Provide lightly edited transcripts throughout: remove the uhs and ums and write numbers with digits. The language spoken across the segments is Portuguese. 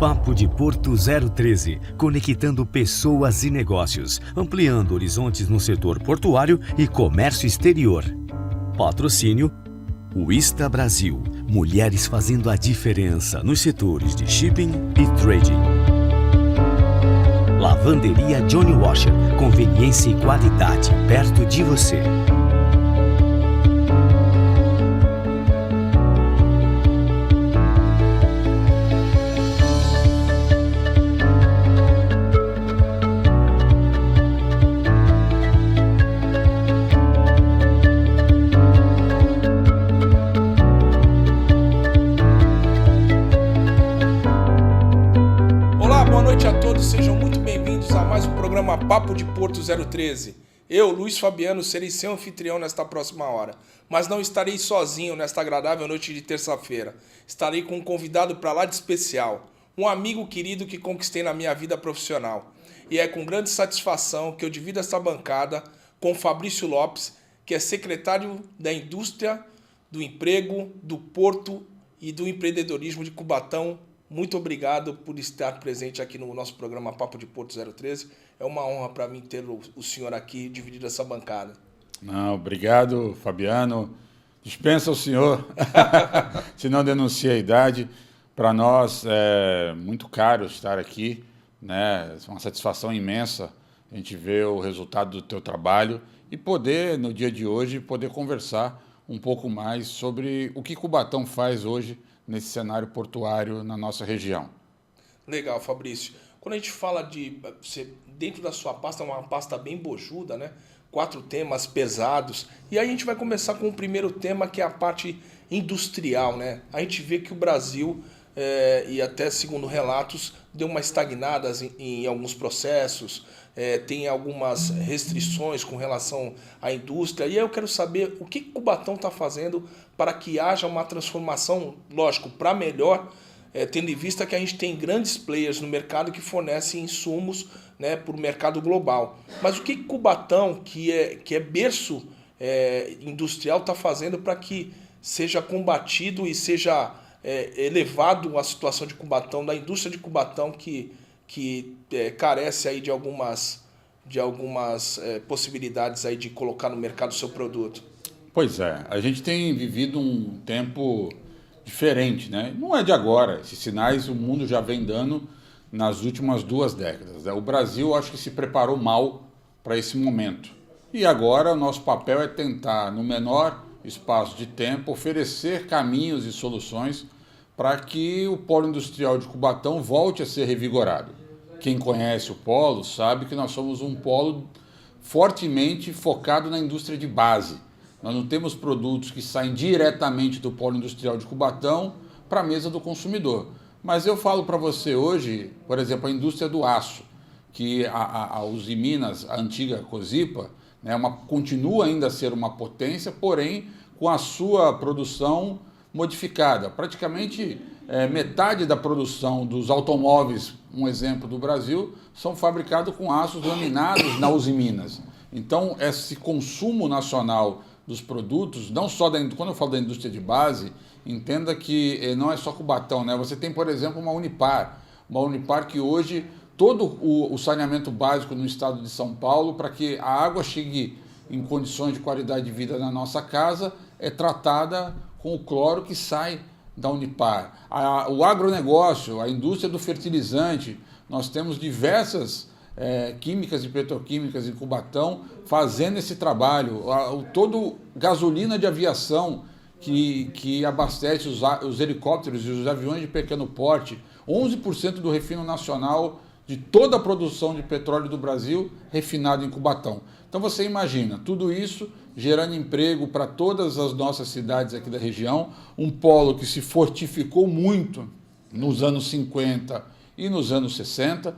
Papo de Porto 013, conectando pessoas e negócios, ampliando horizontes no setor portuário e comércio exterior. Patrocínio Wista Brasil, mulheres fazendo a diferença nos setores de shipping e trading. Lavanderia Johnny Washer, conveniência e qualidade perto de você. Papo de Porto 013. Eu, Luiz Fabiano, serei seu anfitrião nesta próxima hora. Mas não estarei sozinho nesta agradável noite de terça-feira. Estarei com um convidado para lá de especial. Um amigo querido que conquistei na minha vida profissional. E é com grande satisfação que eu divido esta bancada com Fabrício Lopes, que é secretário da Indústria, do Emprego, do Porto e do Empreendedorismo de Cubatão. Muito obrigado por estar presente aqui no nosso programa Papo de Porto 013. É uma honra para mim ter o senhor aqui dividindo essa bancada. Não, obrigado, Fabiano. Dispensa o senhor, se não denuncia a idade. Para nós é muito caro estar aqui, né? É uma satisfação imensa a gente ver o resultado do teu trabalho e poder, no dia de hoje, poder conversar um pouco mais sobre o que Cubatão faz hoje nesse cenário portuário na nossa região. Legal, Fabrício. Quando a gente fala dentro da sua pasta, é uma pasta bem bojuda, né? 4 temas pesados. E aí a gente vai começar com o primeiro tema, que é a parte industrial, né? A gente vê que o Brasil, e até segundo relatos, deu uma estagnada em alguns processos, tem algumas restrições com relação à indústria. E aí eu quero saber o que Cubatão está fazendo para que haja uma transformação, lógico, para melhor, tendo em vista que a gente tem grandes players no mercado que fornecem insumos, né, para o mercado global. Mas o que Cubatão, que é berço industrial, está fazendo para que seja combatido e seja elevado a situação de Cubatão, da indústria de Cubatão, que carece aí de algumas possibilidades aí de colocar no mercado o seu produto? Pois é, a gente tem vivido um tempo diferente, né? Não é de agora, esses sinais o mundo já vem dando nas últimas 2 décadas. O Brasil, acho que se preparou mal para esse momento. E agora o nosso papel é tentar, no menor espaço de tempo, oferecer caminhos e soluções para que o polo industrial de Cubatão volte a ser revigorado. Quem conhece o polo sabe que nós somos um polo fortemente focado na indústria de base. Nós não temos produtos que saem diretamente do polo industrial de Cubatão para a mesa do consumidor. Mas eu falo para você hoje, por exemplo, a indústria do aço, que a Usiminas, a antiga Cosipa, né, continua ainda a ser uma potência, porém com a sua produção modificada. Praticamente metade da produção dos automóveis, um exemplo do Brasil, são fabricados com aços laminados na Usiminas. Então, esse consumo nacional dos produtos, não só quando eu falo da indústria de base, entenda que não é só Cubatão, né? Você tem, por exemplo, uma Unipar que hoje todo o saneamento básico no estado de São Paulo, para que a água chegue em condições de qualidade de vida na nossa casa, é tratada com o cloro que sai da Unipar. O agronegócio, a indústria do fertilizante, nós temos diversas químicas e petroquímicas em Cubatão fazendo esse trabalho. Todo gasolina de aviação que abastece os helicópteros e os aviões de pequeno porte, 11% do refino nacional de toda a produção de petróleo do Brasil refinado em Cubatão. Então você imagina, tudo isso gerando emprego para todas as nossas cidades aqui da região, um polo que se fortificou muito nos anos 50 e nos anos 60,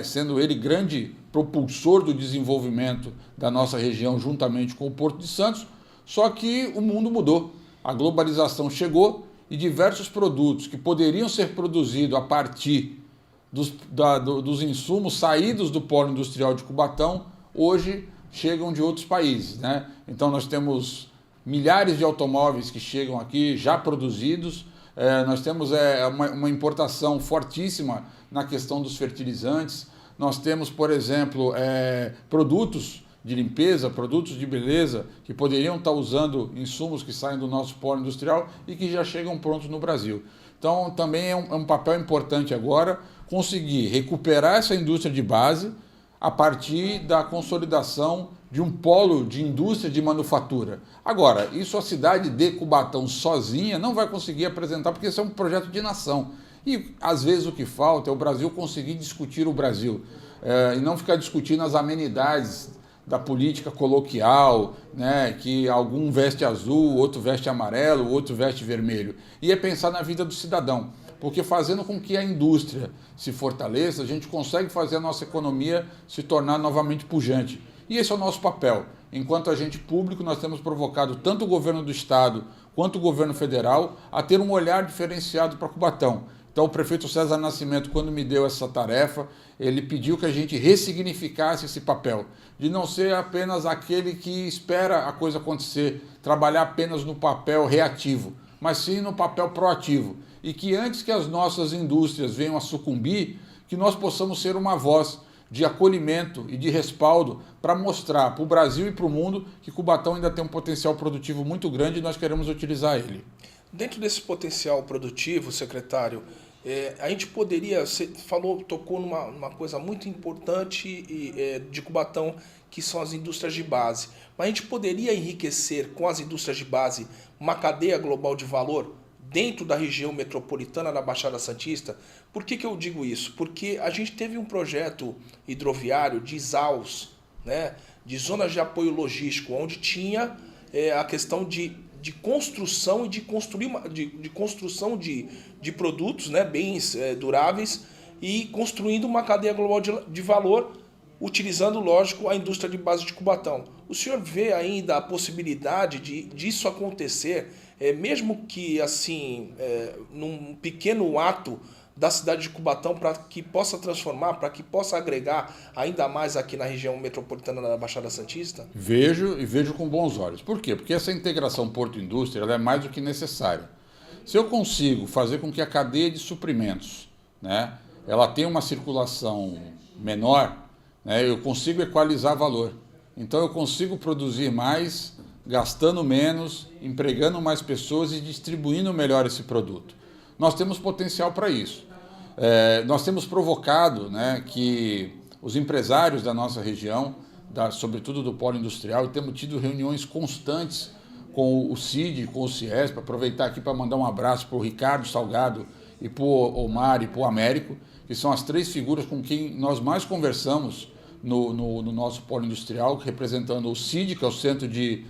sendo ele grande propulsor do desenvolvimento da nossa região juntamente com o Porto de Santos, só que o mundo mudou, a globalização chegou e diversos produtos que poderiam ser produzidos a partir dos insumos saídos do polo industrial de Cubatão, hoje chegam de outros países, né? Então nós temos milhares de automóveis que chegam aqui já produzidos, nós temos uma importação fortíssima na questão dos fertilizantes, nós temos, por exemplo, produtos de limpeza, produtos de beleza, que poderiam estar usando insumos que saem do nosso polo industrial e que já chegam prontos no Brasil. Então, também é um papel importante agora conseguir recuperar essa indústria de base a partir da consolidação de um polo de indústria de manufatura. Agora, isso a cidade de Cubatão sozinha não vai conseguir apresentar, porque esse é um projeto de nação. E, às vezes, o que falta é o Brasil conseguir discutir o Brasil, e não ficar discutindo as amenidades da política coloquial, né, que algum veste azul, outro veste amarelo, outro veste vermelho. E é pensar na vida do cidadão, porque fazendo com que a indústria se fortaleça, a gente consegue fazer a nossa economia se tornar novamente pujante. E esse é o nosso papel. Enquanto agente público, nós temos provocado tanto o governo do estado quanto o governo federal a ter um olhar diferenciado para Cubatão. Então, o prefeito César Nascimento, quando me deu essa tarefa, ele pediu que a gente ressignificasse esse papel, de não ser apenas aquele que espera a coisa acontecer, trabalhar apenas no papel reativo, mas sim no papel proativo. E que antes que as nossas indústrias venham a sucumbir, que nós possamos ser uma voz de acolhimento e de respaldo para mostrar para o Brasil e para o mundo que Cubatão ainda tem um potencial produtivo muito grande e nós queremos utilizar ele. Dentro desse potencial produtivo, secretário, a gente poderia, você tocou numa coisa muito importante de Cubatão, que são as indústrias de base. Mas a gente poderia enriquecer com as indústrias de base uma cadeia global de valor dentro da região metropolitana da Baixada Santista? Por que eu digo isso? Porque a gente teve um projeto hidroviário de ZAUs, né, de zonas de apoio logístico, onde tinha a questão de construção e de construção de produtos, né, bens duráveis, e construindo uma cadeia global de valor, utilizando, lógico, a indústria de base de Cubatão. O senhor vê ainda a possibilidade disso acontecer, mesmo que assim, num pequeno ato da cidade de Cubatão, para que possa transformar, para que possa agregar ainda mais aqui na região metropolitana da Baixada Santista? Vejo e vejo com bons olhos. Por quê? Porque essa integração porto-indústria ela é mais do que necessária. Se eu consigo fazer com que a cadeia de suprimentos, né, ela tenha uma circulação menor, né, eu consigo equalizar valor. Então eu consigo produzir mais, gastando menos, empregando mais pessoas e distribuindo melhor esse produto. Nós temos potencial para isso. Nós temos provocado, né, que os empresários da nossa região, sobretudo do polo industrial, temos tido reuniões constantes com o CID, com o CIESP, aproveitar aqui para mandar um abraço para o Ricardo Salgado e para o Omar e para o Américo, que são as três figuras com quem nós mais conversamos no nosso polo industrial, representando o CID, que é o Centro de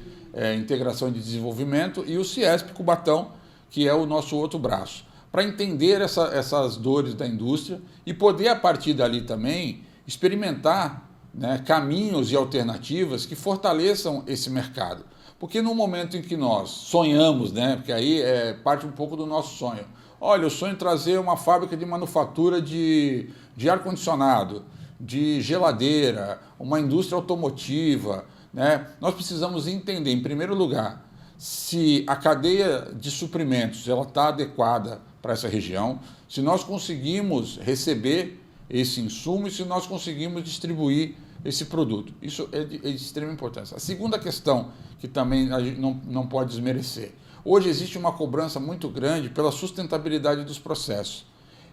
Integração e de Desenvolvimento, e o CIESP Cubatão, que é o nosso outro braço, para entender essas dores da indústria e poder, a partir dali também, experimentar, né, caminhos e alternativas que fortaleçam esse mercado. Porque no momento em que nós sonhamos, né, porque aí parte um pouco do nosso sonho, olha, eu sonho em trazer uma fábrica de manufatura de ar-condicionado, de geladeira, uma indústria automotiva, né? Nós precisamos entender, em primeiro lugar, se a cadeia de suprimentos está adequada para essa região, se nós conseguimos receber esse insumo e se nós conseguimos distribuir esse produto. Isso é de extrema importância. A segunda questão, que também a gente não pode desmerecer, hoje existe uma cobrança muito grande pela sustentabilidade dos processos.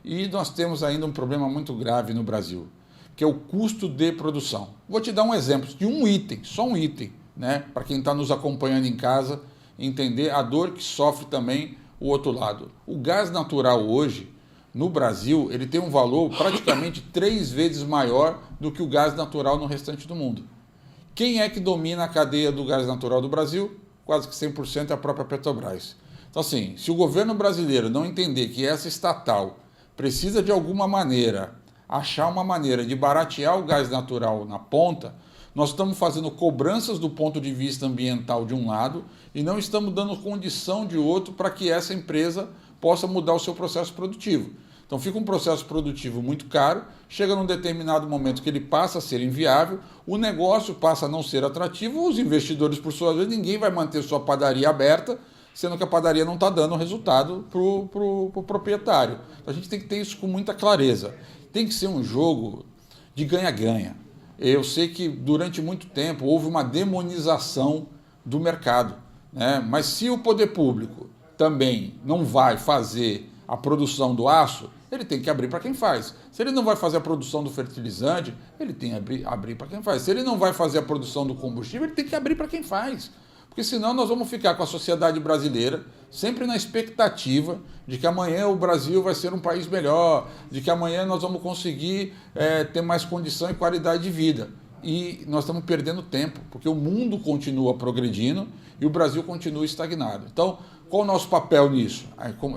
E nós temos ainda um problema muito grave no Brasil, que é o custo de produção. Vou te dar um exemplo de um item, só um item, né, para quem está nos acompanhando em casa, entender a dor que sofre também o outro lado. O gás natural hoje, no Brasil, ele tem um valor praticamente 3 vezes maior do que o gás natural no restante do mundo. Quem é que domina a cadeia do gás natural do Brasil? Quase que 100% é a própria Petrobras. Então, assim, se o governo brasileiro não entender que essa estatal precisa, de alguma maneira, achar uma maneira de baratear o gás natural na ponta, nós estamos fazendo cobranças do ponto de vista ambiental de um lado e não estamos dando condição de outro para que essa empresa possa mudar o seu processo produtivo. Então fica um processo produtivo muito caro, chega num determinado momento que ele passa a ser inviável, o negócio passa a não ser atrativo, os investidores, por sua vez, ninguém vai manter sua padaria aberta sendo que a padaria não está dando resultado para o proprietário. Então a gente tem que ter isso com muita clareza. Tem que ser um jogo de ganha-ganha. Eu sei que durante muito tempo houve uma demonização do mercado, né? Mas se o poder público também não vai fazer a produção do aço, ele tem que abrir para quem faz. Se ele não vai fazer a produção do fertilizante, ele tem que abrir para quem faz. Se ele não vai fazer a produção do combustível, ele tem que abrir para quem faz. Porque senão nós vamos ficar com a sociedade brasileira sempre na expectativa de que amanhã o Brasil vai ser um país melhor, de que amanhã nós vamos conseguir ter mais condição e qualidade de vida. E nós estamos perdendo tempo, porque o mundo continua progredindo e o Brasil continua estagnado. Então, qual o nosso papel nisso?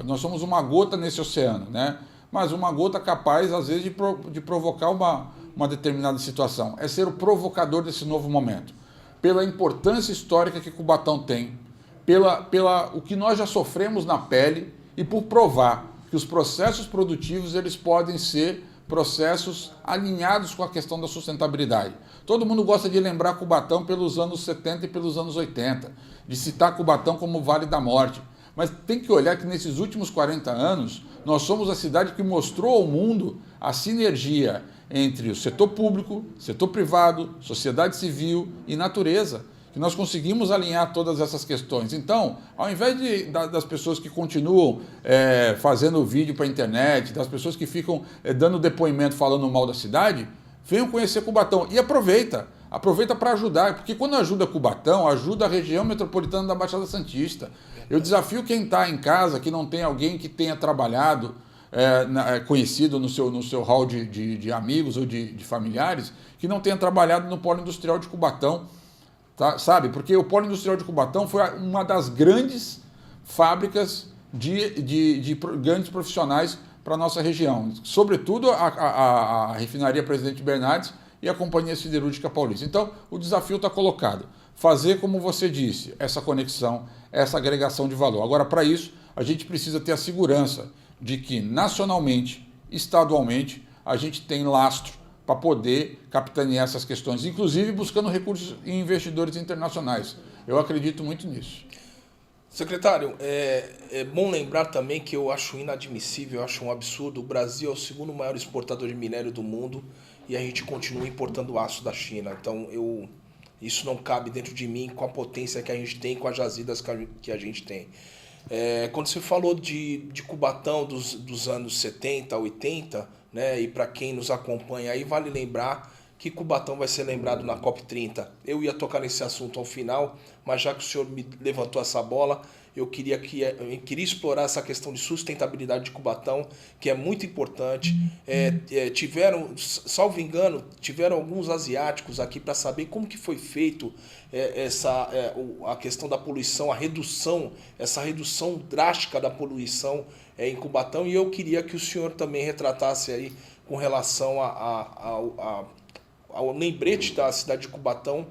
Nós somos uma gota nesse oceano, né? Mas uma gota capaz, às vezes, de provocar uma determinada situação. É ser o provocador desse novo momento. Pela importância histórica que Cubatão tem, pela o que nós já sofremos na pele e por provar que os processos produtivos eles podem ser processos alinhados com a questão da sustentabilidade. Todo mundo gosta de lembrar Cubatão pelos anos 70 e pelos anos 80, de citar Cubatão como Vale da Morte. Mas tem que olhar que nesses últimos 40 anos, nós somos a cidade que mostrou ao mundo a sinergia entre o setor público, setor privado, sociedade civil e natureza, que nós conseguimos alinhar todas essas questões. Então, ao invés das pessoas que continuam fazendo vídeo para a internet, das pessoas que ficam dando depoimento falando mal da cidade, venham conhecer Cubatão e aproveita para ajudar, porque quando ajuda Cubatão, ajuda a região metropolitana da Baixada Santista. Eu desafio quem está em casa, que não tem alguém que tenha trabalhado, conhecido no seu hall de amigos ou de familiares, que não tenha trabalhado no polo industrial de Cubatão, tá? Sabe? Porque o polo industrial de Cubatão foi uma das grandes fábricas de grandes profissionais para a nossa região, sobretudo a refinaria Presidente Bernardes e a Companhia Siderúrgica Paulista. Então, o desafio está colocado. Fazer, como você disse, essa conexão, essa agregação de valor. Agora, para isso, a gente precisa ter a segurança de que, nacionalmente, estadualmente, a gente tem lastro para poder capitanear essas questões, inclusive buscando recursos e investidores internacionais. Eu acredito muito nisso. Secretário, é bom lembrar também que eu acho inadmissível, eu acho um absurdo. O Brasil é o segundo maior exportador de minério do mundo e a gente continua importando aço da China. Então, isso não cabe dentro de mim com a potência que a gente tem, com as jazidas que a gente tem. Quando você falou de Cubatão dos anos 70, 80, né, e para quem nos acompanha aí, vale lembrar que Cubatão vai ser lembrado na COP30. Eu ia tocar nesse assunto ao final, mas já que o senhor me levantou essa bola, eu queria explorar essa questão de sustentabilidade de Cubatão, que é muito importante. Salvo engano, tiveram alguns asiáticos aqui para saber como que foi feito a questão da poluição, essa redução drástica da poluição em Cubatão, e eu queria que o senhor também retratasse aí com relação ao lembrete da cidade de Cubatão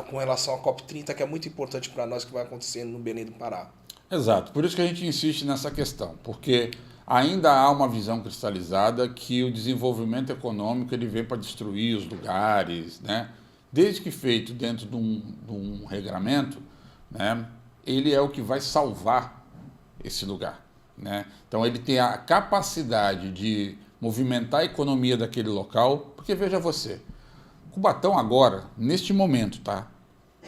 com relação à COP30, que é muito importante para nós, que vai acontecer no Belém do Pará. Exato, por isso que a gente insiste nessa questão, porque ainda há uma visão cristalizada que o desenvolvimento econômico ele vem para destruir os lugares, né? Desde que feito dentro de um regramento, né, ele é o que vai salvar esse lugar, né? Então ele tem a capacidade de movimentar a economia daquele local, porque veja você, Cubatão agora, neste momento, tá?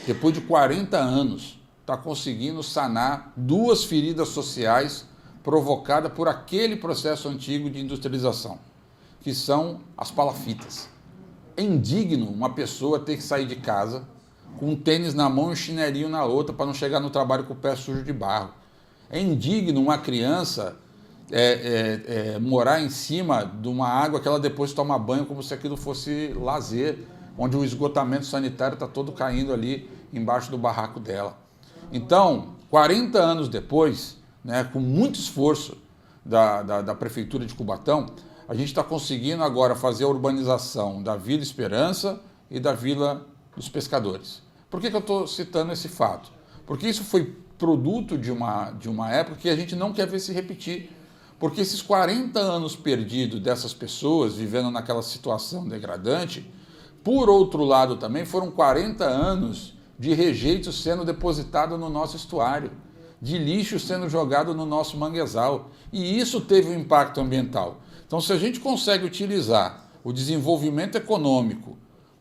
Depois de 40 anos, está conseguindo sanar 2 feridas sociais provocadas por aquele processo antigo de industrialização, que são as palafitas. É indigno uma pessoa ter que sair de casa com um tênis na mão e um chinelinho na outra para não chegar no trabalho com o pé sujo de barro. É indigno uma criança morar em cima de uma água que ela depois toma banho como se aquilo fosse lazer, onde o esgotamento sanitário está todo caindo ali embaixo do barraco dela. Então, 40 anos depois, né, com muito esforço da Prefeitura de Cubatão, a gente está conseguindo agora fazer a urbanização da Vila Esperança e da Vila dos Pescadores. Por que eu estou citando esse fato? Porque isso foi produto de uma época que a gente não quer ver se repetir. Porque esses 40 anos perdidos dessas pessoas vivendo naquela situação degradante, por outro lado também foram 40 anos de rejeito sendo depositado no nosso estuário. de lixo sendo jogado no nosso manguezal. E isso teve um impacto ambiental. Então, se a gente consegue utilizar o desenvolvimento econômico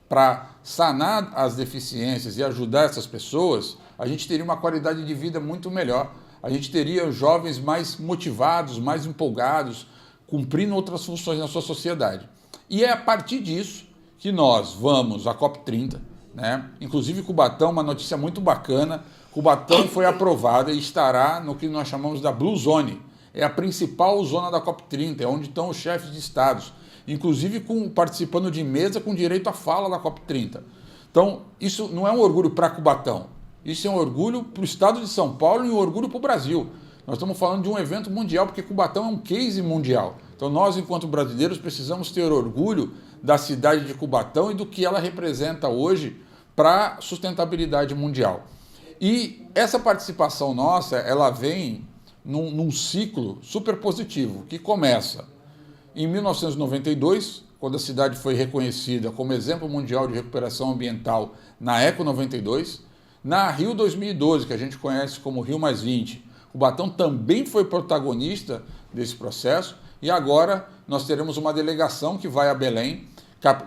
para sanar as deficiências e ajudar essas pessoas, a gente teria uma qualidade de vida muito melhor. A gente teria jovens mais motivados, mais empolgados, cumprindo outras funções na sua sociedade. E é a partir disso que nós vamos à COP30, né? Inclusive Cubatão, uma notícia muito bacana, Cubatão foi aprovada e estará no que nós chamamos da Blue Zone. É a principal zona da COP30, é onde estão os chefes de estados, inclusive participando de mesa com direito à fala da COP30. Então, isso não é um orgulho para Cubatão, isso é um orgulho para o estado de São Paulo e um orgulho para o Brasil. Nós estamos falando de um evento mundial, porque Cubatão é um case mundial. Então nós, enquanto brasileiros, precisamos ter orgulho da cidade de Cubatão e do que ela representa hoje para a sustentabilidade mundial. E essa participação nossa, ela vem num ciclo super positivo, que começa em 1992, quando a cidade foi reconhecida como exemplo mundial de recuperação ambiental na Eco 92, na Rio 2012, que a gente conhece como Rio +20, Cubatão também foi protagonista desse processo, e agora nós teremos uma delegação que vai a Belém,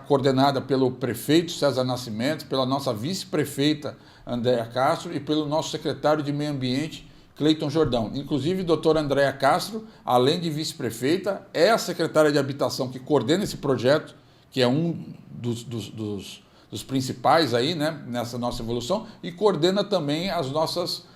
coordenada pelo prefeito César Nascimento, pela nossa vice-prefeita Andréa Castro e pelo nosso secretário de Meio Ambiente, Cleiton Jordão. Inclusive, a doutora Andréa Castro, além de vice-prefeita, é a secretária de Habitação que coordena esse projeto, que é um dos principais aí, né, nessa nossa evolução, e coordena também as nossas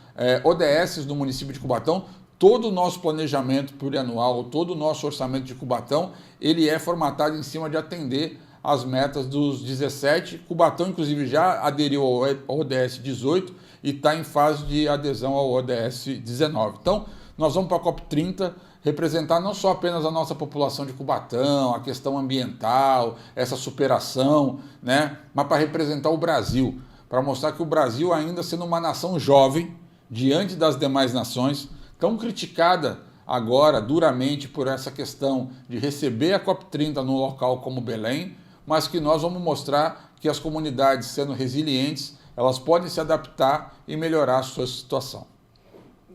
ODSs do município de Cubatão. Todo o nosso planejamento plurianual, todo o nosso orçamento de Cubatão, ele é formatado em cima de atender as metas dos 17. Cubatão, inclusive, já aderiu ao ODS 18 e está em fase de adesão ao ODS 19. Então, nós vamos para a COP30 representar não só apenas a nossa população de Cubatão, a questão ambiental, essa superação, né, mas para representar o Brasil, para mostrar que o Brasil, ainda sendo uma nação jovem, diante das demais nações, tão criticada agora duramente por essa questão de receber a COP30 num local como Belém, mas que nós vamos mostrar que as comunidades, sendo resilientes, elas podem se adaptar e melhorar a sua situação.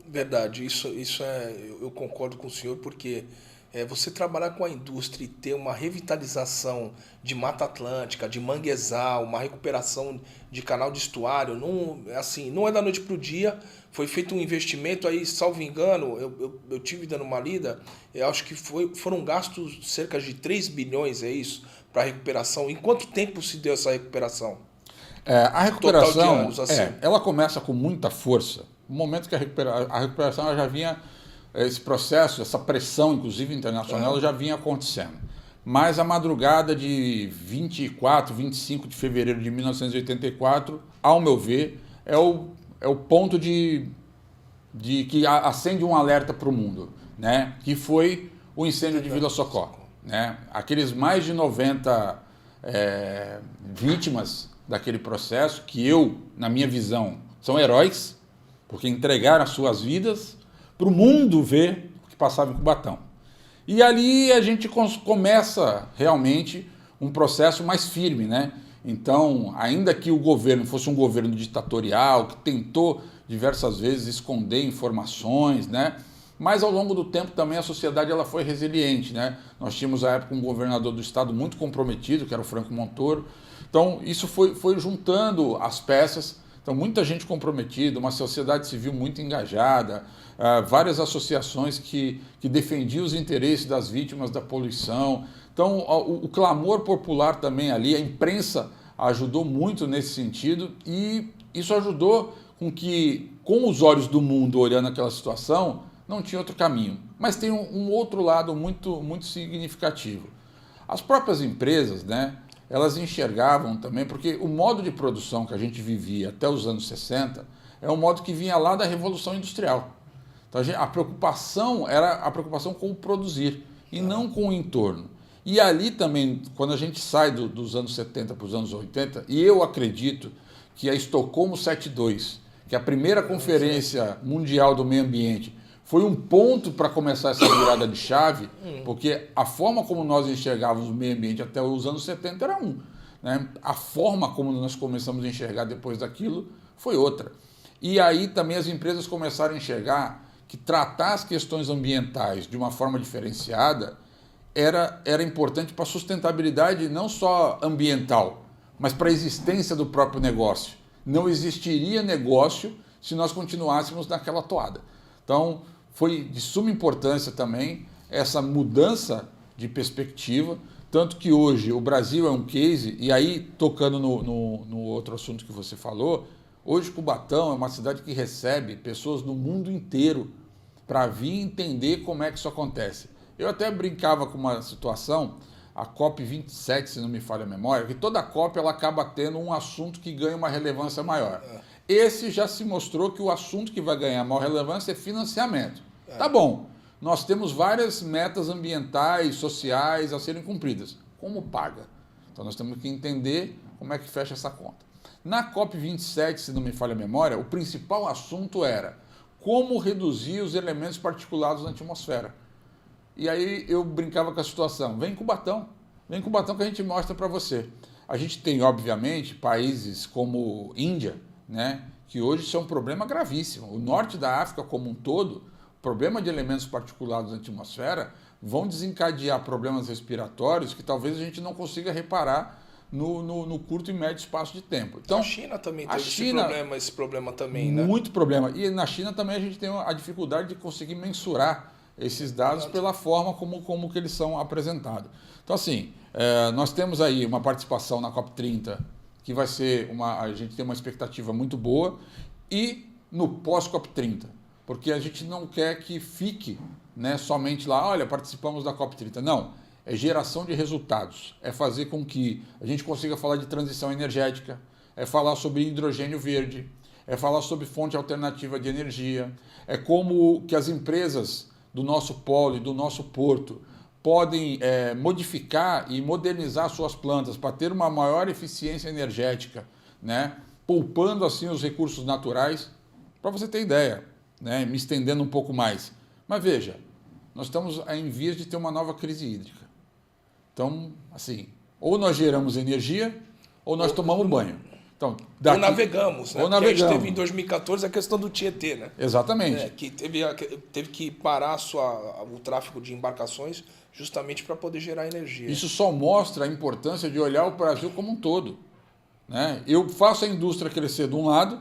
Verdade, eu concordo com o senhor, porque você trabalhar com a indústria e ter uma revitalização de Mata Atlântica, de manguezal, uma recuperação de canal de estuário, não é da noite para o dia. Foi feito um investimento aí, salvo engano, eu tive dando uma lida, eu acho que foram gastos cerca de 3 bilhões, é isso, para a recuperação. Em quanto tempo se deu essa recuperação? A recuperação, total de anos, assim. Ela começa com muita força. No momento que a recuperação ela já vinha, esse processo, essa pressão, inclusive internacional, já vinha acontecendo. Mas a madrugada de 24, 25 de fevereiro de 1984, ao meu ver, é o ponto de que acende um alerta para o mundo, né? Que foi o incêndio de Vila Socorro, né? Aqueles mais de 90 vítimas daquele processo, que na minha visão, são heróis, porque entregaram as suas vidas para o mundo ver o que passava em Cubatão. E ali a gente começa realmente um processo mais firme, né? Então, ainda que o governo fosse um governo ditatorial, que tentou diversas vezes esconder informações, né? Mas ao longo do tempo também a sociedade ela foi resiliente, né? Nós tínhamos à época um governador do estado muito comprometido, que era o Franco Montoro. Então, isso foi juntando as peças. Então, muita gente comprometida, uma sociedade civil muito engajada, várias associações que defendiam os interesses das vítimas da poluição. Então, o clamor popular também ali, a imprensa ajudou muito nesse sentido, e isso ajudou com os olhos do mundo olhando aquela situação, não tinha outro caminho. Mas tem um outro lado muito, muito significativo. As próprias empresas, né, elas enxergavam também, porque o modo de produção que a gente vivia até os anos 60 é um modo que vinha lá da Revolução Industrial. Então, a preocupação era a preocupação com o produzir e não com o entorno. E ali também, quando a gente sai dos anos 70 para os anos 80, e eu acredito que a Estocolmo 72, que é a primeira conferência mundial do meio ambiente, foi um ponto para começar essa virada de chave, porque a forma como nós enxergávamos o meio ambiente até os anos 70 era né? A forma como nós começamos a enxergar depois daquilo foi outra. E aí também as empresas começaram a enxergar que tratar as questões ambientais de uma forma diferenciada era importante para a sustentabilidade não só ambiental, mas para a existência do próprio negócio. Não existiria negócio se nós continuássemos naquela toada. Então, foi de suma importância também essa mudança de perspectiva, tanto que hoje o Brasil é um case, e aí tocando no outro assunto que você falou, hoje Cubatão é uma cidade que recebe pessoas do mundo inteiro para vir entender como é que isso acontece. Eu até brincava com uma situação, a COP27, se não me falha a memória, que toda COP ela acaba tendo um assunto que ganha uma relevância maior. Esse já se mostrou que o assunto que vai ganhar maior relevância é financiamento. Tá bom, nós temos várias metas ambientais, sociais a serem cumpridas. Como paga? Então nós temos que entender como é que fecha essa conta. Na COP27, se não me falha a memória, o principal assunto era como reduzir os elementos particulados na atmosfera. E aí eu brincava com a situação, vem Cubatão que a gente mostra para você. A gente tem, obviamente, países como Índia, né, que hoje isso é um problema gravíssimo. O norte da África como um todo, o problema de elementos particulados na atmosfera vão desencadear problemas respiratórios que talvez a gente não consiga reparar no curto e médio espaço de tempo. Então, a China também teve esse problema também, né? Muito problema. E na China também a gente tem a dificuldade de conseguir mensurar esses dados pela forma como que eles são apresentados. Então, assim, nós temos aí uma participação na COP30, que vai ser a gente tem uma expectativa muito boa, e no pós-COP30, porque a gente não quer que fique, né, somente lá, olha, participamos da COP30. Não, é geração de resultados, é fazer com que a gente consiga falar de transição energética, é falar sobre hidrogênio verde, é falar sobre fonte alternativa de energia, é como que as empresas do nosso polo e do nosso porto podem modificar e modernizar suas plantas para ter uma maior eficiência energética, né? Poupando assim os recursos naturais, para você ter ideia, né? Me estendendo um pouco mais. Mas veja, nós estamos em vias de ter uma nova crise hídrica. Então, assim, ou nós geramos energia ou nós tomamos banho. Então, ou navegamos, né? Ou navegamos. A gente teve em 2014 a questão do Tietê, né? Exatamente. Que teve que parar o tráfego de embarcações justamente para poder gerar energia. Isso só mostra a importância de olhar o Brasil como um todo, né? Eu faço a indústria crescer de um lado,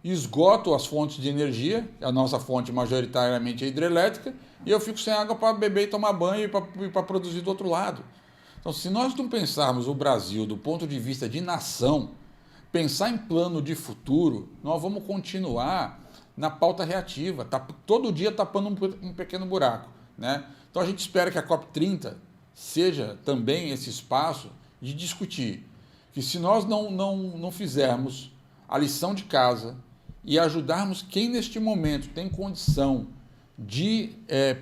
esgoto as fontes de energia, a nossa fonte majoritariamente é hidrelétrica, e eu fico sem água para beber e tomar banho e para produzir do outro lado. Então, se nós não pensarmos o Brasil do ponto de vista de nação, pensar em plano de futuro, nós vamos continuar na pauta reativa, todo dia tapando um pequeno buraco, né? Então a gente espera que a COP30 seja também esse espaço de discutir que se nós não fizermos a lição de casa e ajudarmos quem neste momento tem condição de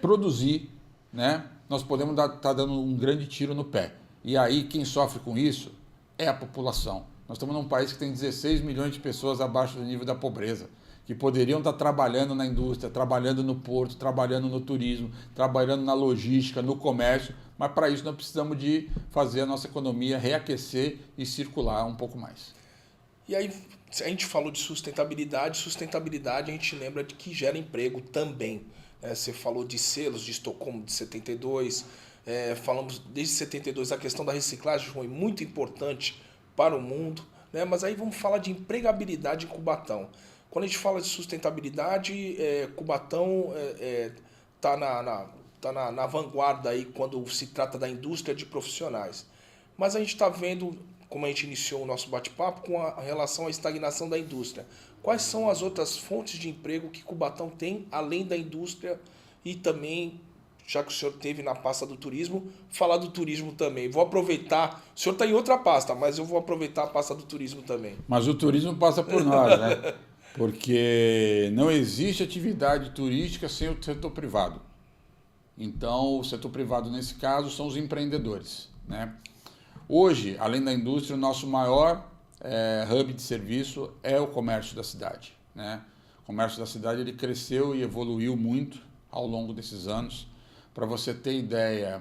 produzir, né, nós podemos estar dando um grande tiro no pé. E aí quem sofre com isso é a população. Nós estamos num país que tem 16 milhões de pessoas abaixo do nível da pobreza, que poderiam estar trabalhando na indústria, trabalhando no porto, trabalhando no turismo, trabalhando na logística, no comércio, mas para isso nós precisamos de fazer a nossa economia reaquecer e circular um pouco mais. E aí, a gente falou de sustentabilidade a gente lembra de que gera emprego também. Você falou de selos de Estocolmo de 72, falamos desde 72, a questão da reciclagem foi muito importante para o mundo, né? Mas aí vamos falar de empregabilidade em Cubatão. Quando a gente fala de sustentabilidade, Cubatão está na vanguarda aí quando se trata da indústria de profissionais. Mas a gente está vendo, como a gente iniciou o nosso bate-papo, com a relação à estagnação da indústria. Quais são as outras fontes de emprego que Cubatão tem, além da indústria e também, já que o senhor teve na pasta do turismo, falar do turismo também. Vou aproveitar, o senhor está em outra pasta, mas eu vou aproveitar a pasta do turismo também. Mas o turismo passa por nós, né? Porque não existe atividade turística sem o setor privado. Então, o setor privado, nesse caso, são os empreendedores, né? Hoje, além da indústria, o nosso maior hub de serviço é o comércio da cidade, né? O comércio da cidade ele cresceu e evoluiu muito ao longo desses anos. Para você ter ideia,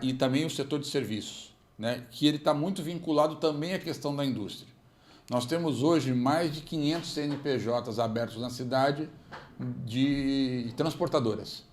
e também o setor de serviços, né? Que ele está muito vinculado também à questão da indústria. Nós temos hoje mais de 500 CNPJs abertos na cidade de transportadoras.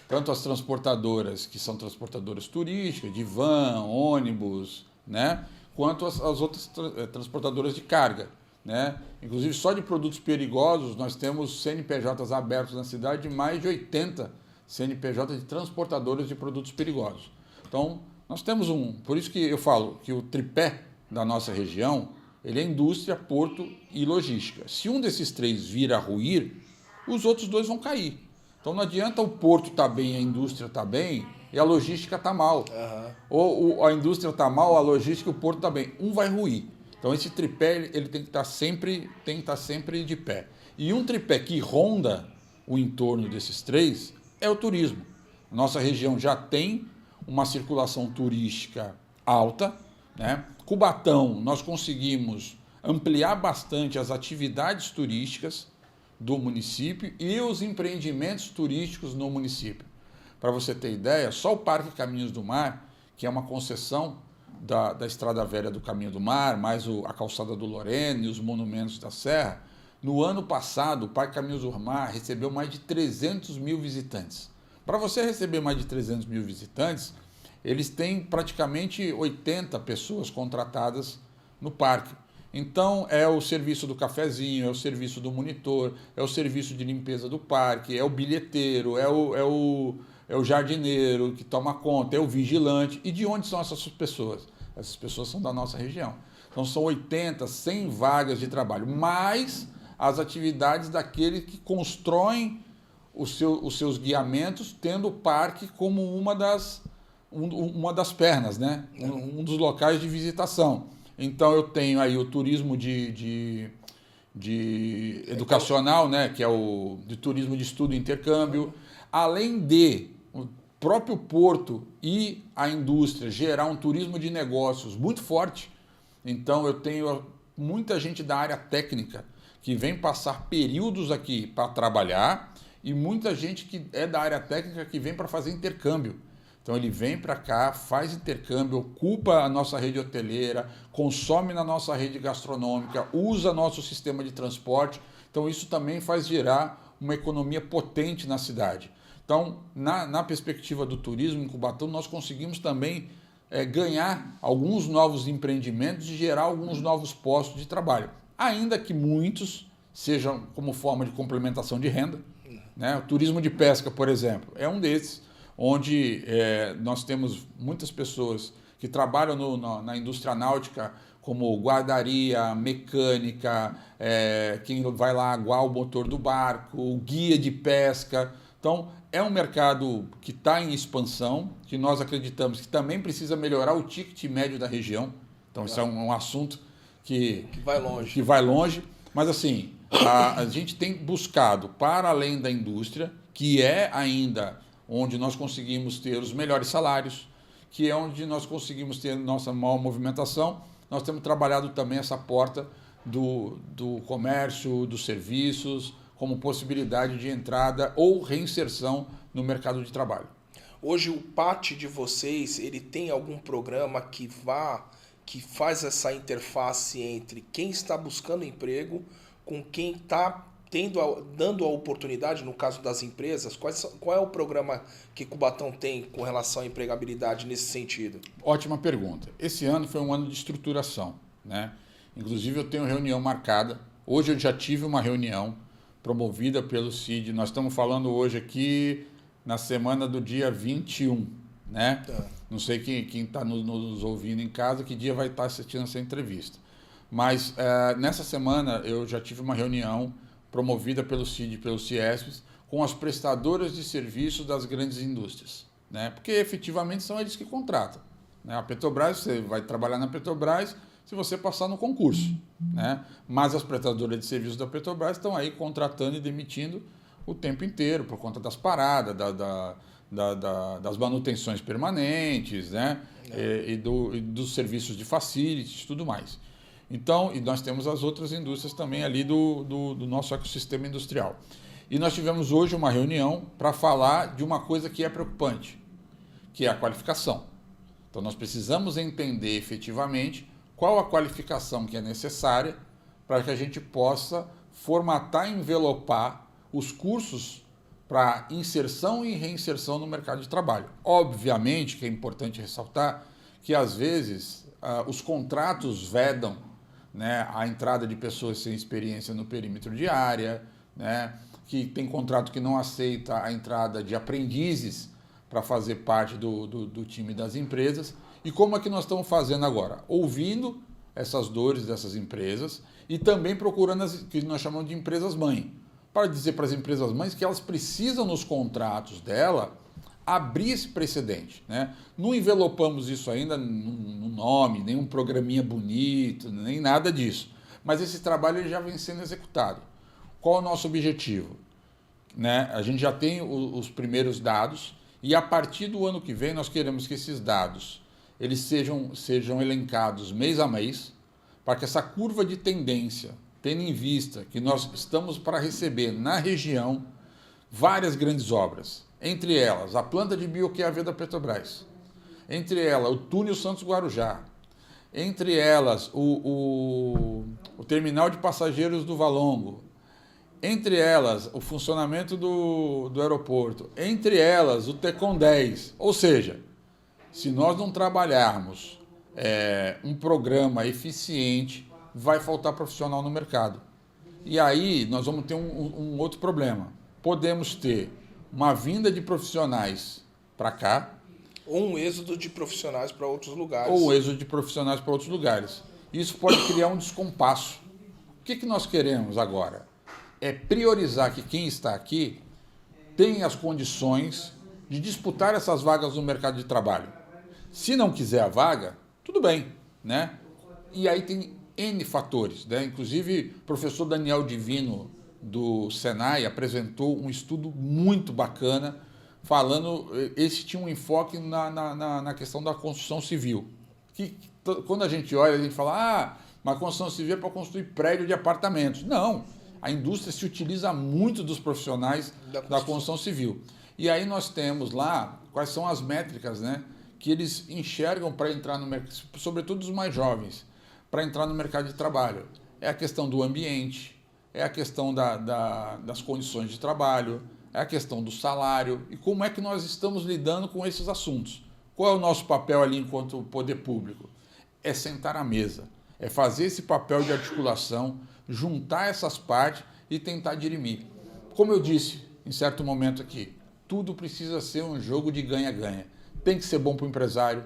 Tanto as transportadoras, que são transportadoras turísticas, de van, ônibus, né? Quanto as outras transportadoras de carga, né? Inclusive, só de produtos perigosos, nós temos CNPJs abertos na cidade de mais de 80 CNPJs de transportadoras de produtos perigosos. Então, nós temos por isso que eu falo que o tripé da nossa região, ele é indústria, porto e logística. Se um desses três vir a ruir, os outros dois vão cair. Então não adianta o porto estar bem, a indústria está bem e a logística está mal. Ou a indústria está mal, a logística e o porto está bem. Um vai ruir. Então esse tripé ele tem que estar sempre de pé. E um tripé que ronda o entorno desses três é o turismo. Nossa região já tem uma circulação turística alta, né? Cubatão, nós conseguimos ampliar bastante as atividades turísticas do município e os empreendimentos turísticos no município. Para você ter ideia, só o Parque Caminhos do Mar, que é uma concessão da Estrada Velha do Caminho do Mar, mais a Calçada do Lorena e os monumentos da Serra, no ano passado, o Parque Caminhos do Mar recebeu mais de 300 mil visitantes. Para você receber mais de 300 mil visitantes, eles têm praticamente 80 pessoas contratadas no parque. Então, é o serviço do cafezinho, é o serviço do monitor, é o serviço de limpeza do parque, é o bilheteiro, é o jardineiro que toma conta, é o vigilante. E de onde são essas pessoas? Essas pessoas são da nossa região. Então, são 80, 100 vagas de trabalho, mais as atividades daqueles que constroem os seus guiamentos, tendo o parque como uma das pernas, né? Um dos locais de visitação. Então eu tenho aí o turismo de educacional, né? Que é o de turismo de estudo e intercâmbio, além de o próprio porto e a indústria gerar um turismo de negócios muito forte. Então eu tenho muita gente da área técnica que vem passar períodos aqui para trabalhar e muita gente que é da área técnica que vem para fazer intercâmbio. Então ele vem para cá, faz intercâmbio, ocupa a nossa rede hoteleira, consome na nossa rede gastronômica, usa nosso sistema de transporte. Então isso também faz gerar uma economia potente na cidade. Então, na perspectiva do turismo em Cubatão, nós conseguimos também ganhar alguns novos empreendimentos e gerar alguns novos postos de trabalho. Ainda que muitos sejam como forma de complementação de renda, né? O turismo de pesca, por exemplo, é um desses, onde nós temos muitas pessoas que trabalham na indústria náutica, como guardaria, mecânica, quem vai lá aguar o motor do barco, guia de pesca. Então, é um mercado que está em expansão, que nós acreditamos que também precisa melhorar o ticket médio da região. Então, isso é um assunto que vai longe. Mas, assim, a gente tem buscado, para além da indústria, que é ainda onde nós conseguimos ter os melhores salários, que é onde nós conseguimos ter nossa maior movimentação. Nós temos trabalhado também essa porta do comércio, dos serviços, como possibilidade de entrada ou reinserção no mercado de trabalho. Hoje o PAT de vocês, ele tem algum programa que faz essa interface entre quem está buscando emprego com quem está dando a oportunidade, no caso das empresas? Qual é o programa que Cubatão tem com relação à empregabilidade nesse sentido? Ótima pergunta. Esse ano foi um ano de estruturação, né? Inclusive eu tenho reunião marcada. Hoje eu já tive uma reunião promovida pelo CID. Nós estamos falando hoje aqui na semana do dia 21, né? Tá. Não sei quem está nos ouvindo em casa, que dia vai estar assistindo essa entrevista. Mas nessa semana eu já tive uma reunião promovida pelo CID e pelo CIESP, com as prestadoras de serviços das grandes indústrias, né? Porque efetivamente são eles que contratam, né? A Petrobras, você vai trabalhar na Petrobras se você passar no concurso, né? Mas as prestadoras de serviços da Petrobras estão aí contratando e demitindo o tempo inteiro, por conta das paradas, das manutenções permanentes, né? E dos serviços de facilities e tudo mais. Então, e nós temos as outras indústrias também ali do nosso ecossistema industrial. E nós tivemos hoje uma reunião para falar de uma coisa que é preocupante, que é a qualificação. Então, nós precisamos entender efetivamente qual a qualificação que é necessária para que a gente possa formatar e envelopar os cursos para inserção e reinserção no mercado de trabalho. Obviamente que é importante ressaltar que, às vezes, os contratos vedam, né, a entrada de pessoas sem experiência no perímetro de área, né, que tem contrato que não aceita a entrada de aprendizes para fazer parte do time das empresas. E como é que nós estamos fazendo agora? Ouvindo essas dores dessas empresas e também procurando as que nós chamamos de empresas-mãe, para dizer para as empresas-mães que elas precisam, nos contratos dela, abrir esse precedente, né? Não envelopamos isso ainda no nome, nenhum programinha bonito, nem nada disso. Mas esse trabalho ele já vem sendo executado. Qual é o nosso objetivo? Né? A gente já tem os primeiros dados e, a partir do ano que vem, nós queremos que esses dados eles sejam elencados mês a mês, para que essa curva de tendência, tendo em vista que nós estamos para receber na região várias grandes obras, entre elas a planta de bioQAV da Petrobras, entre elas o túnel Santos-Guarujá, entre elas o terminal de passageiros do Valongo, entre elas o funcionamento do aeroporto, entre elas o Tecon 10, ou seja, se nós não trabalharmos um programa eficiente, vai faltar profissional no mercado. E aí nós vamos ter um outro problema. Podemos ter uma vinda de profissionais para cá. Ou um êxodo de profissionais para outros lugares. Ou um êxodo de profissionais para outros lugares. Isso pode criar um descompasso. O que nós queremos agora? É priorizar que quem está aqui tenha as condições de disputar essas vagas no mercado de trabalho. Se não quiser a vaga, tudo bem, né? E aí tem N fatores, né? Inclusive, o professor Daniel Divino, do Senai, apresentou um estudo muito bacana, falando, esse tinha um enfoque na questão da construção civil. Que quando a gente olha, a gente fala, mas a construção civil é para construir prédio de apartamentos. Não, a indústria se utiliza muito dos profissionais da construção civil. E aí nós temos lá quais são as métricas, né, que eles enxergam para entrar no mercado, sobretudo os mais jovens, para entrar no mercado de trabalho. É a questão do ambiente, é a questão das condições de trabalho, é a questão do salário e como é que nós estamos lidando com esses assuntos. Qual é o nosso papel ali enquanto poder público? É sentar à mesa, é fazer esse papel de articulação, juntar essas partes e tentar dirimir. Como eu disse em certo momento aqui, tudo precisa ser um jogo de ganha-ganha. Tem que ser bom para o empresário,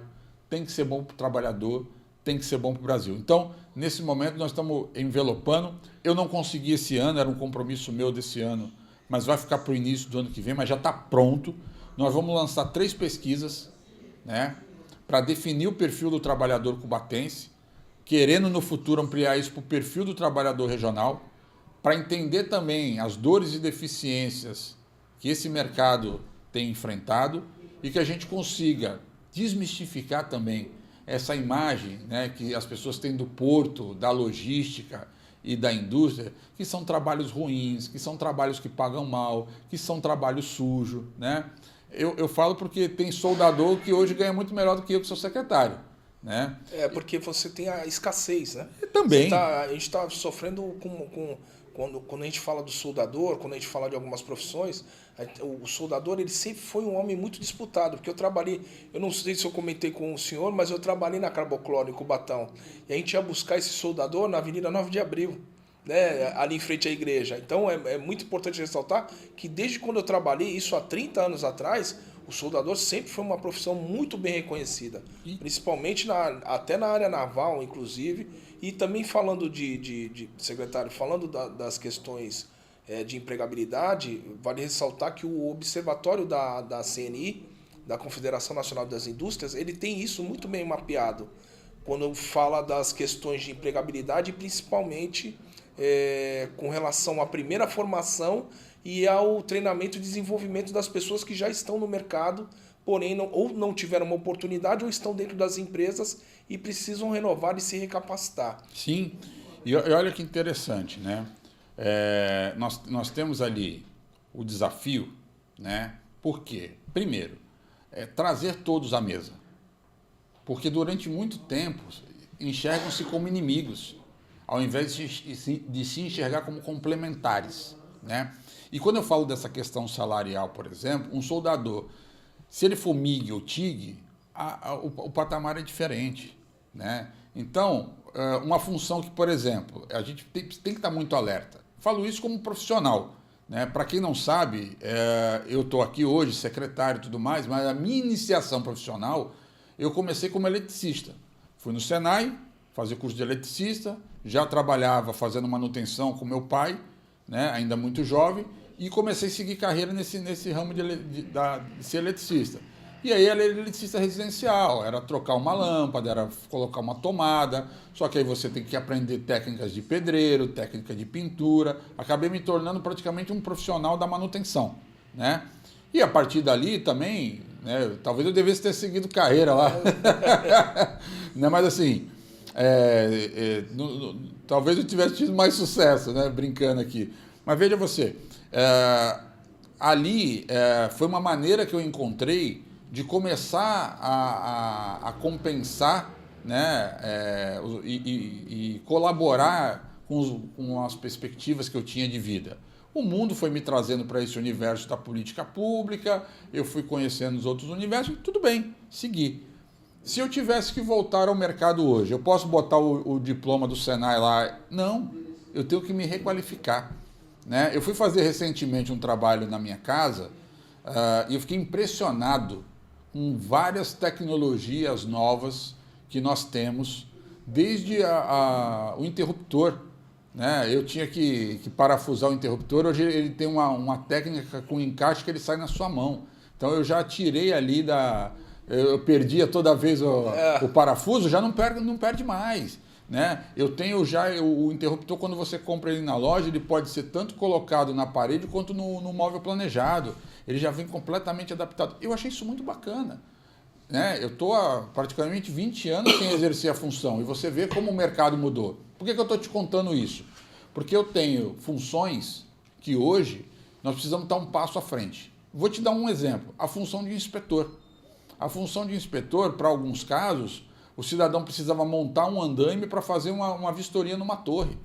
tem que ser bom para o trabalhador, tem que ser bom para o Brasil. Então, nesse momento, nós estamos envelopando. Eu não consegui esse ano, era um compromisso meu desse ano, mas vai ficar para o início do ano que vem, mas já está pronto. Nós vamos lançar 3 pesquisas, né, para definir o perfil do trabalhador cubatense, querendo no futuro ampliar isso para o perfil do trabalhador regional, para entender também as dores e deficiências que esse mercado tem enfrentado e que a gente consiga desmistificar também essa imagem, né, que as pessoas têm do porto, da logística e da indústria, que são trabalhos ruins, que são trabalhos que pagam mal, que são trabalhos sujos, né? Eu falo porque tem soldador que hoje ganha muito melhor do que eu, que sou secretário, né? É, porque você tem a escassez, né? E também. A gente está sofrendo quando a gente fala do soldador, quando a gente fala de algumas profissões, o soldador ele sempre foi um homem muito disputado, porque eu não sei se eu comentei com o senhor, mas eu trabalhei na Carbocloro, em Cubatão, e a gente ia buscar esse soldador na Avenida 9 de Abril, né, ali em frente à igreja. Então é muito importante ressaltar que desde quando eu trabalhei, isso há 30 anos atrás, o soldador sempre foi uma profissão muito bem reconhecida, principalmente até na área naval, inclusive, e também falando de secretário, falando das questões de empregabilidade, vale ressaltar que o observatório da CNI, da Confederação Nacional das Indústrias, ele tem isso muito bem mapeado, quando fala das questões de empregabilidade, principalmente com relação à primeira formação e ao treinamento e desenvolvimento das pessoas que já estão no mercado, porém ou não tiveram uma oportunidade ou estão dentro das empresas e precisam renovar e se recapacitar. Sim, e olha que interessante, né? Nós temos ali o desafio, né? Por quê? Primeiro, trazer todos à mesa. Porque durante muito tempo enxergam-se como inimigos. ao invés de se enxergar como complementares, né? E quando eu falo dessa questão salarial, por exemplo, um soldador, se ele for MIG ou TIG, o patamar é diferente, né? Então, uma função que, por exemplo, a gente tem que estar muito alerta. Falo isso como profissional, né? Para quem não sabe, eu estou aqui hoje, secretário e tudo mais, mas a minha iniciação profissional, eu comecei como eletricista. Fui no Senai, fazer curso de eletricista, já trabalhava fazendo manutenção com meu pai, né? Ainda muito jovem, e comecei a seguir carreira nesse ramo de ser eletricista. E aí era eletricista residencial, era trocar uma lâmpada, era colocar uma tomada, só que aí você tem que aprender técnicas de pedreiro, técnica de pintura. Acabei me tornando praticamente um profissional da manutenção, né? E a partir dali também, né, talvez eu devesse ter seguido carreira lá, né? Mas assim, talvez eu tivesse tido mais sucesso, né? Brincando aqui. Mas veja você, ali foi uma maneira que eu encontrei de começar a compensar, né, e colaborar com as perspectivas que eu tinha de vida. O mundo foi me trazendo para esse universo da política pública, eu fui conhecendo os outros universos, tudo bem, segui. Se eu tivesse que voltar ao mercado hoje, eu posso botar o diploma do Senai lá? Não, eu tenho que me requalificar, né? Eu fui fazer recentemente um trabalho na minha casa e eu fiquei impressionado com várias tecnologias novas que nós temos, desde o interruptor, né? Eu tinha que parafusar o interruptor, hoje ele tem uma técnica com encaixe que ele sai na sua mão. Então eu já tirei ali eu perdia toda vez o parafuso, já não perde mais, né? Eu tenho já o interruptor, quando você compra ele na loja, ele pode ser tanto colocado na parede quanto no móvel planejado. Ele já vem completamente adaptado. Eu achei isso muito bacana, né? Eu estou há praticamente 20 anos sem exercer a função e você vê como o mercado mudou. Por que eu estou te contando isso? Porque eu tenho funções que hoje nós precisamos dar um passo à frente. Vou te dar um exemplo, a função de inspetor. A função de inspetor, para alguns casos, o cidadão precisava montar um andaime para fazer uma vistoria numa torre.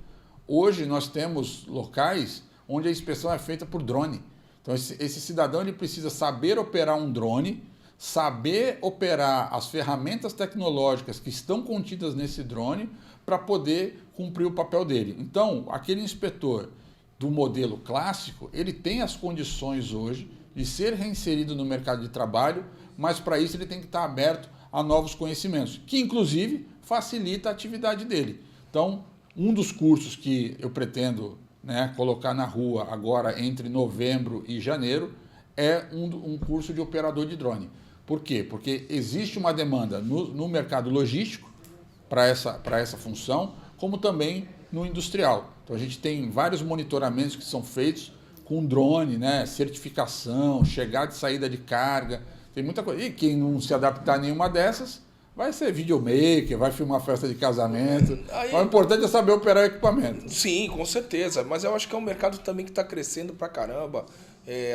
Hoje nós temos locais onde a inspeção é feita por drone. Então esse cidadão ele precisa saber operar um drone, saber operar as ferramentas tecnológicas que estão contidas nesse drone para poder cumprir o papel dele. Então, aquele inspetor do modelo clássico, ele tem as condições hoje de ser reinserido no mercado de trabalho, mas para isso ele tem que estar aberto a novos conhecimentos, que inclusive facilita a atividade dele. Então, um dos cursos que eu pretendo, né, colocar na rua agora entre novembro e janeiro é um curso de operador de drone. Por quê? Porque existe uma demanda no mercado logístico para essa função, como também no industrial. Então a gente tem vários monitoramentos que são feitos com drone, né, certificação, chegada e saída de carga, tem muita coisa. E quem não se adaptar a nenhuma dessas vai ser videomaker, vai filmar festa de casamento. O importante é saber operar o equipamento. Sim, com certeza. Mas eu acho que é um mercado também que está crescendo pra caramba,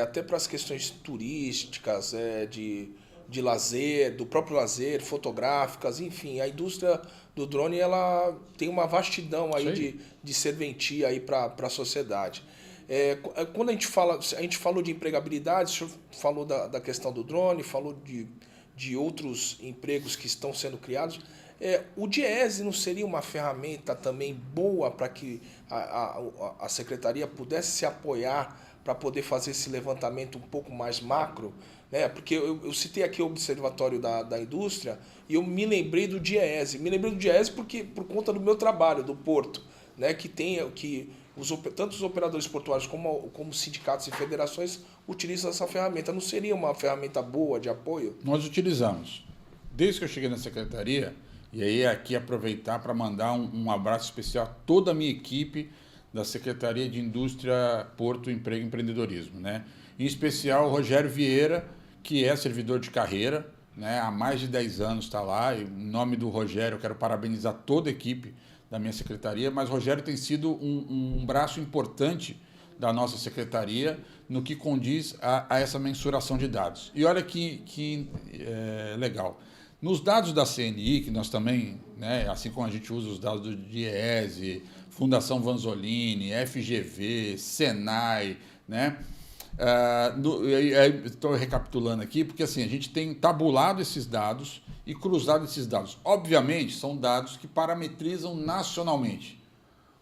até para as questões turísticas, de lazer, do próprio lazer, fotográficas, enfim. A indústria do drone ela tem uma vastidão aí de serventia aí para a sociedade. Quando a gente falou de empregabilidade, o senhor falou da questão do drone, falou de outros empregos que estão sendo criados. O Diese não seria uma ferramenta também boa para que a secretaria pudesse se apoiar para poder fazer esse levantamento um pouco mais macro? Né? Porque eu citei aqui o Observatório da Indústria e eu me lembrei do Diese. Me lembrei do Diese por conta do meu trabalho, do Porto, né? Tanto os operadores portuários como sindicatos e federações utilizam essa ferramenta. Não seria uma ferramenta boa de apoio? Nós utilizamos. Desde que eu cheguei na secretaria, e aí aqui aproveitar para mandar um abraço especial a toda a minha equipe da Secretaria de Indústria, Porto, Emprego e Empreendedorismo, né? Em especial o Rogério Vieira, que é servidor de carreira, né? Há mais de 10 anos está lá. E, em nome do Rogério, eu quero parabenizar toda a equipe da minha secretaria, mas o Rogério tem sido um braço importante da nossa secretaria no que condiz a essa mensuração de dados. E olha que legal. Nos dados da CNI, que nós também, né, assim como a gente usa os dados do DIEESE, Fundação Vanzolini, FGV, Senai, né? Estou recapitulando aqui, porque assim, a gente tem tabulado esses dados e cruzado esses dados. Obviamente, são dados que parametrizam nacionalmente.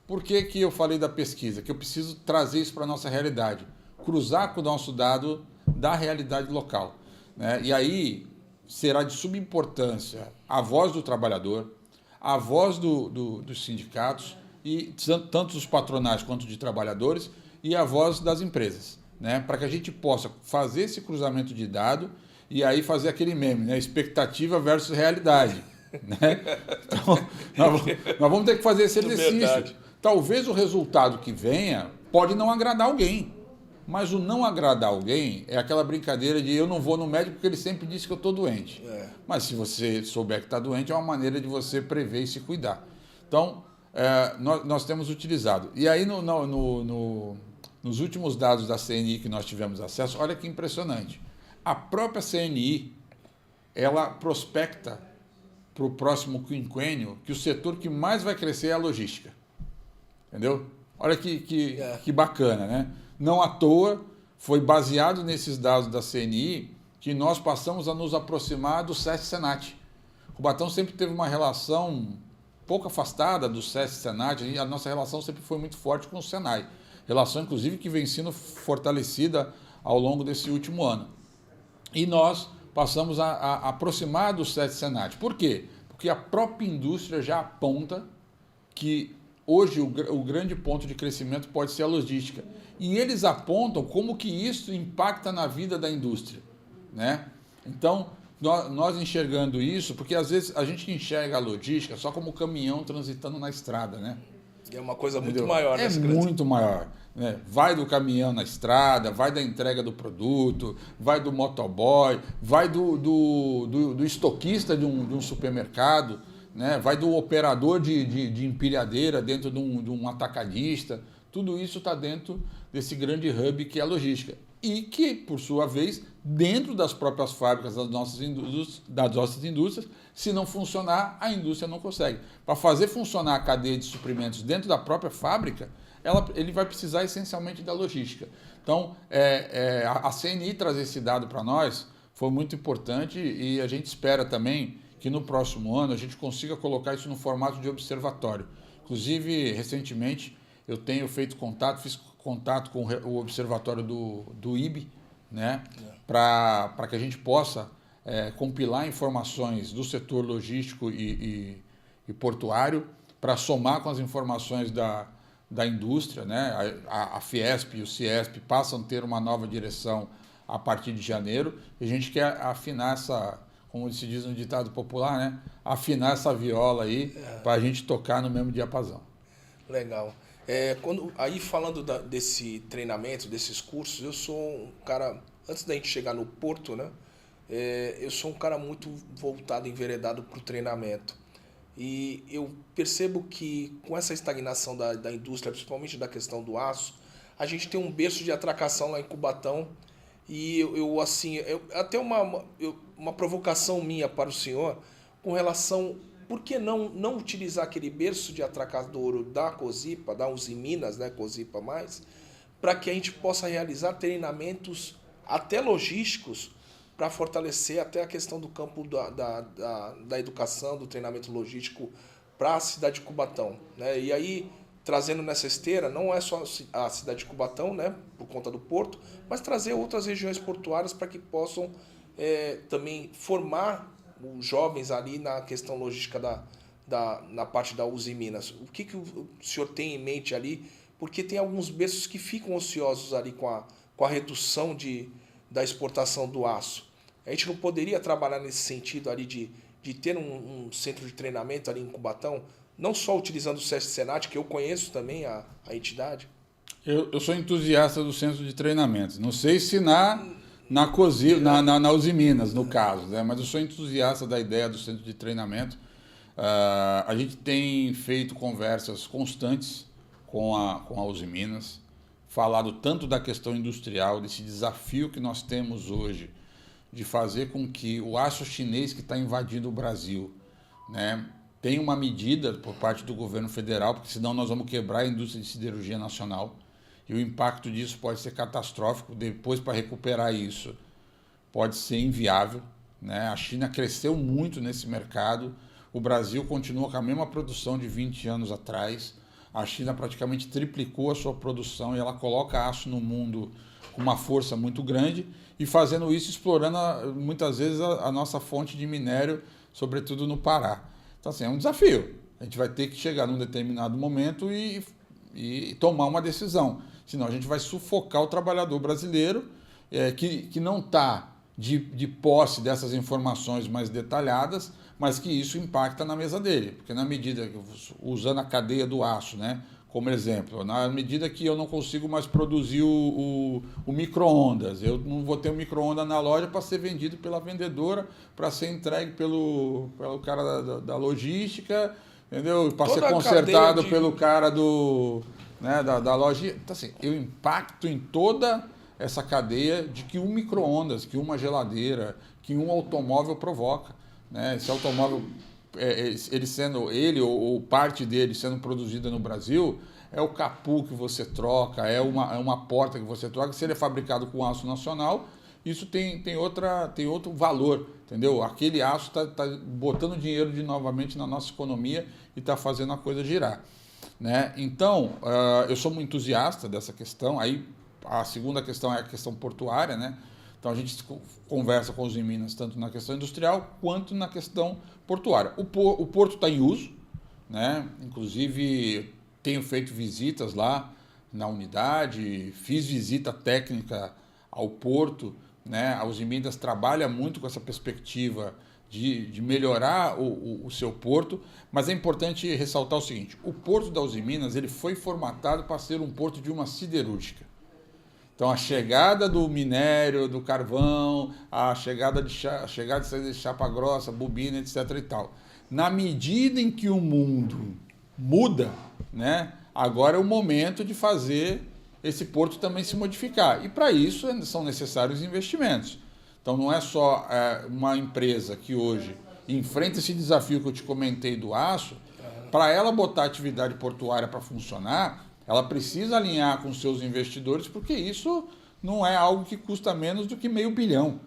Por que que eu falei da pesquisa? Que eu preciso trazer isso para a nossa realidade. Cruzar com o nosso dado da realidade local, né? E aí será de suma importância a voz do trabalhador, a voz dos sindicatos, e tanto dos patronais quanto de trabalhadores, e a voz das empresas, né? Para que a gente possa fazer esse cruzamento de dado e aí fazer aquele meme, né? Expectativa versus realidade. Né? Então, nós vamos ter que fazer esse exercício. Talvez o resultado que venha pode não agradar alguém, mas o não agradar alguém é aquela brincadeira de eu não vou no médico porque ele sempre disse que eu estou doente. Mas se você souber que está doente, é uma maneira de você prever e se cuidar. Então, nós temos utilizado. E aí, nos últimos dados da CNI que nós tivemos acesso, olha que impressionante. A própria CNI, ela prospecta para o próximo quinquênio que o setor que mais vai crescer é a logística. Entendeu? Olha que bacana, né? Não à toa, foi baseado nesses dados da CNI que nós passamos a nos aproximar do SESC-Senat. Cubatão sempre teve uma relação pouco afastada do SESC-Senat, a nossa relação sempre foi muito forte com o Senai. Relação, inclusive, que vem sendo fortalecida ao longo desse último ano. E nós passamos a aproximar do SESC-Senat. Por quê? Porque a própria indústria já aponta que hoje o grande ponto de crescimento pode ser a logística. E eles apontam como que isso impacta na vida da indústria, né? Então, nós enxergando isso, porque às vezes a gente enxerga a logística só como caminhão transitando na estrada, né? É uma coisa muito maior. É muito maior. Né? Vai do caminhão na estrada, vai da entrega do produto, vai do motoboy, vai do estoquista de um supermercado, né? Vai do operador de empilhadeira dentro de um atacadista. Tudo isso está dentro desse grande hub que é a logística. E que, por sua vez, dentro das próprias fábricas das nossas indústrias, se não funcionar, a indústria não consegue. Para fazer funcionar a cadeia de suprimentos dentro da própria fábrica, ele vai precisar essencialmente da logística. Então, a CNI trazer esse dado para nós foi muito importante e a gente espera também que no próximo ano a gente consiga colocar isso no formato de observatório. Inclusive, recentemente, eu tenho feito fiz contato com o observatório do IBE, né, para que a gente possa compilar informações do setor logístico e portuário para somar com as informações da indústria, né? A Fiesp e o Ciesp passam a ter uma nova direção a partir de janeiro e a gente quer afinar como se diz no ditado popular, né? Afinar essa viola aí para a gente tocar no mesmo diapasão. Legal. Aí falando desse treinamento, desses cursos, eu sou um cara, antes da gente chegar no Porto, né? Eu sou um cara muito voltado, enveredado para o treinamento. E eu percebo que com essa estagnação da indústria, principalmente da questão do aço, a gente tem um berço de atracação lá em Cubatão. E até uma provocação minha para o senhor com relação, por que não utilizar aquele berço de atracadouro da COSIPA, da Usiminas, né, COSIPA+, para que a gente possa realizar treinamentos até logísticos para fortalecer até a questão do campo da educação, do treinamento logístico para a cidade de Cubatão, né? E aí, trazendo nessa esteira, não é só a cidade de Cubatão, né, por conta do porto, mas trazer outras regiões portuárias para que possam também formar os jovens ali na questão logística na parte da Usiminas. O que o senhor tem em mente ali? Porque tem alguns berços que ficam ociosos ali com a redução da exportação do aço. A gente não poderia trabalhar nesse sentido ali de ter um centro de treinamento ali em Cubatão, não só utilizando o SESC-Senat, que eu conheço também a entidade? Eu sou entusiasta do centro de treinamento. Não sei se na Usiminas, no caso, né? Mas eu sou entusiasta da ideia do centro de treinamento. A gente tem feito conversas constantes com a Usiminas, falado tanto da questão industrial, desse desafio que nós temos hoje de fazer com que o aço chinês que está invadindo o Brasil, né, tenha uma medida por parte do governo federal, porque senão nós vamos quebrar a indústria de siderurgia nacional e o impacto disso pode ser catastrófico. Depois, para recuperar isso, pode ser inviável, né? A China cresceu muito nesse mercado, o Brasil continua com a mesma produção de 20 anos atrás, a China praticamente triplicou a sua produção e ela coloca aço no mundo com uma força muito grande e fazendo isso explorando muitas vezes a nossa fonte de minério, sobretudo no Pará. Então, assim, é um desafio. A gente vai ter que chegar num determinado momento e tomar uma decisão. Senão a gente vai sufocar o trabalhador brasileiro que não está de posse dessas informações mais detalhadas, mas que isso impacta na mesa dele. Porque na medida, usando a cadeia do aço, né, como exemplo, na medida que eu não consigo mais produzir o micro-ondas, eu não vou ter um micro-ondas na loja para ser vendido pela vendedora, para ser entregue pelo cara da logística, entendeu? Para ser consertado pelo cara da loja. Então, assim, eu impacto em toda essa cadeia de que um micro-ondas, que uma geladeira, que um automóvel provoca, né? Esse automóvel, ele ou parte dele sendo produzida no Brasil, é o capô que você troca, é uma porta que você troca. Se ele é fabricado com aço nacional, isso tem outro valor, entendeu? Aquele aço está botando dinheiro novamente na nossa economia e está fazendo a coisa girar, né? Então, eu sou um entusiasta dessa questão. Aí a segunda questão é a questão portuária, né? Então a gente conversa com os em Minas tanto na questão industrial quanto na questão portuária. O porto está em uso, né? Inclusive tenho feito visitas lá na unidade, fiz visita técnica ao porto, né? A Uzi Minas trabalha muito com essa perspectiva de melhorar o seu porto, mas é importante ressaltar o seguinte: o porto da Uzi Minas ele foi formatado para ser um porto de uma siderúrgica. Então, a chegada do minério, do carvão, a chegada de chapa grossa, bobina, etc. e tal. Na medida em que o mundo muda, né, agora é o momento de fazer esse porto também se modificar. E, para isso, são necessários investimentos. Então, não é só uma empresa que hoje enfrenta esse desafio que eu te comentei do aço, para ela botar a atividade portuária para funcionar, ela precisa alinhar com seus investidores, porque isso não é algo que custa menos do que R$500 bilhão.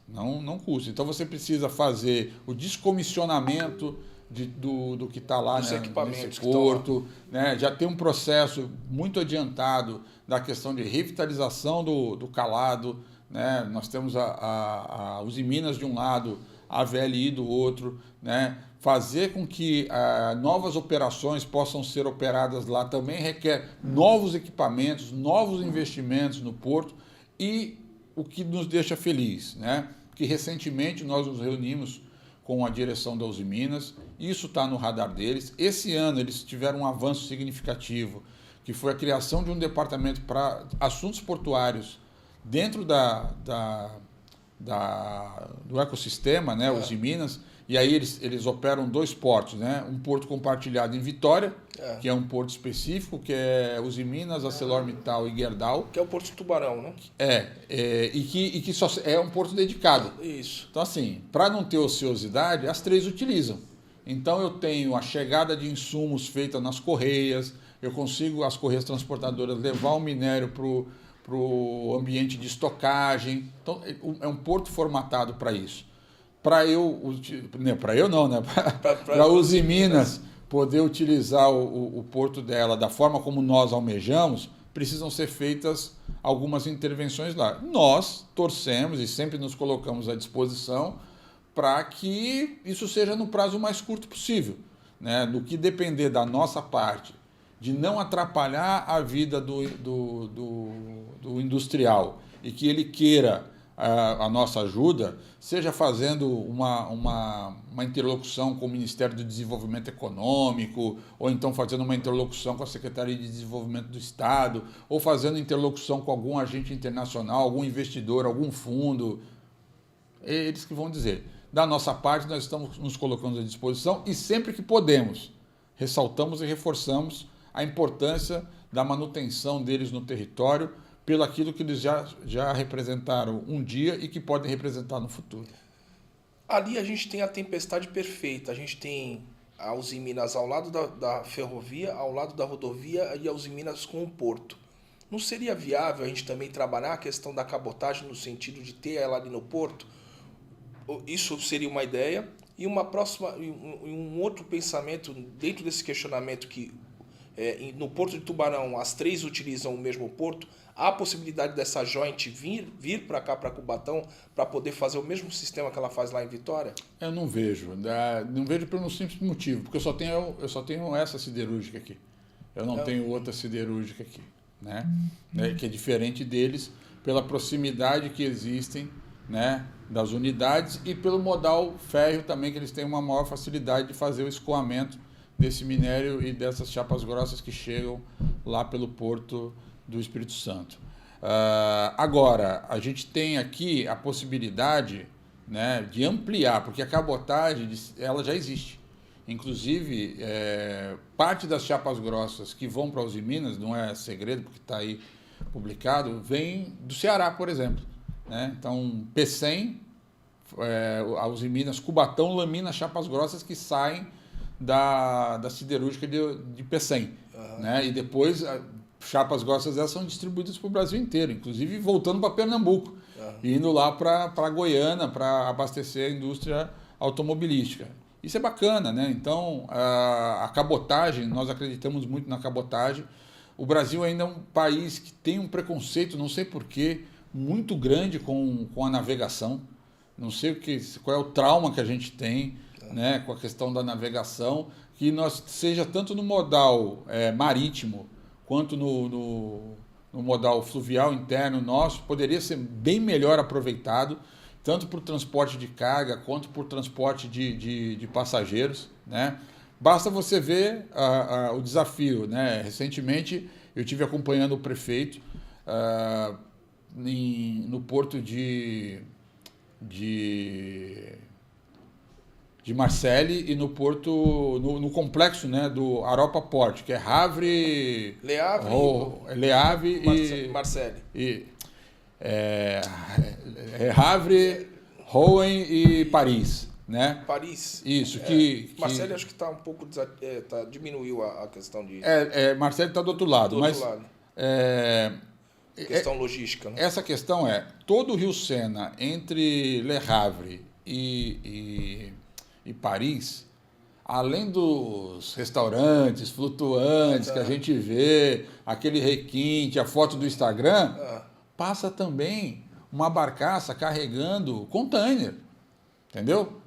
Não custa. Então você precisa fazer o descomissionamento do que está lá, né, nesse porto, né? Já tem um processo muito adiantado da questão de revitalização do calado, né? Nós temos a Uzi Minas de um lado, a VLI do outro, né? Fazer com que novas operações possam ser operadas lá também requer novos equipamentos, novos investimentos no porto, e o que nos deixa feliz, né? Que recentemente nós nos reunimos com a direção da Uzi Minas, isso está no radar deles. Esse ano eles tiveram um avanço significativo, que foi a criação de um departamento para assuntos portuários dentro do ecossistema, né, Uzi Minas. E aí eles operam 2 portos, né? Um porto compartilhado em Vitória, que é um porto específico, que é Uzi Minas, ArcelorMittal e Gerdau. Que é o Porto de Tubarão, né? E que só é um porto dedicado. Isso. Então, assim, para não ter ociosidade, as 3 utilizam. Então, eu tenho a chegada de insumos feita nas correias, eu consigo, as correias transportadoras, levar o minério para o ambiente de estocagem. Então, é um porto formatado para isso. Para a Uzi Minas poder utilizar o porto dela da forma como nós almejamos, precisam ser feitas algumas intervenções lá. Nós torcemos e sempre nos colocamos à disposição para que isso seja no prazo mais curto possível, né? Do que depender da nossa parte, de não atrapalhar a vida do industrial e que ele queira a nossa ajuda, seja fazendo uma interlocução com o Ministério do Desenvolvimento Econômico, ou então fazendo uma interlocução com a Secretaria de Desenvolvimento do Estado, ou fazendo interlocução com algum agente internacional, algum investidor, algum fundo. Eles que vão dizer. Da nossa parte, nós estamos nos colocando à disposição e sempre que podemos, ressaltamos e reforçamos a importância da manutenção deles no território, pelo aquilo que eles já representaram um dia e que podem representar no futuro. Ali a gente tem a tempestade perfeita. A gente tem a Usiminas ao lado da ferrovia, ao lado da rodovia e a Usiminas com o porto. Não seria viável a gente também trabalhar a questão da cabotagem no sentido de ter ela ali no porto? Isso seria uma ideia. E um outro pensamento dentro desse questionamento que no Porto de Tubarão as 3 utilizam o mesmo porto, há a possibilidade dessa joint vir para cá, para Cubatão, para poder fazer o mesmo sistema que ela faz lá em Vitória? Eu não vejo. Não vejo por um simples motivo, porque eu só tenho essa siderúrgica aqui. Eu não tenho outra siderúrgica aqui, né? Que é diferente deles pela proximidade que existem, né, das unidades e pelo modal férreo também, que eles têm uma maior facilidade de fazer o escoamento desse minério e dessas chapas grossas que chegam lá pelo Porto do Espírito Santo. Agora, a gente tem aqui a possibilidade, né, de ampliar, porque a cabotagem ela já existe. Inclusive, parte das chapas grossas que vão para a Usiminas, não é segredo, porque está aí publicado, vem do Ceará, por exemplo. Né? Então, P100, a Usiminas Cubatão lamina chapas grossas que saem da siderúrgica de P100. Né? E depois, chapas grossas dessas são distribuídas para o Brasil inteiro, inclusive voltando para Pernambuco, e indo lá para Goiânia para abastecer a indústria automobilística. Isso é bacana, né? Então, a cabotagem, nós acreditamos muito na cabotagem. O Brasil ainda é um país que tem um preconceito, não sei porquê, muito grande com a navegação. Não sei qual é o trauma que a gente tem, né, com a questão da navegação, que nós seja tanto no modal marítimo quanto no modal fluvial interno nosso, poderia ser bem melhor aproveitado, tanto por transporte de carga quanto por transporte de passageiros. Né? Basta você ver o desafio. Né? Recentemente eu estive acompanhando o prefeito no porto de Marseille e no porto, no complexo, né, do Aropa Port, que é Havre, Le Havre e Marseille. Havre, Rouen e Paris. Né? Paris. Isso. Marseille acho que está um pouco... diminuiu a questão de... Marseille está do outro lado. Questão logística. Né? Essa questão todo o Rio Sena, entre Le Havre e Paris, além dos restaurantes flutuantes que a gente vê, aquele requinte, a foto do Instagram, passa também uma barcaça carregando container, entendeu?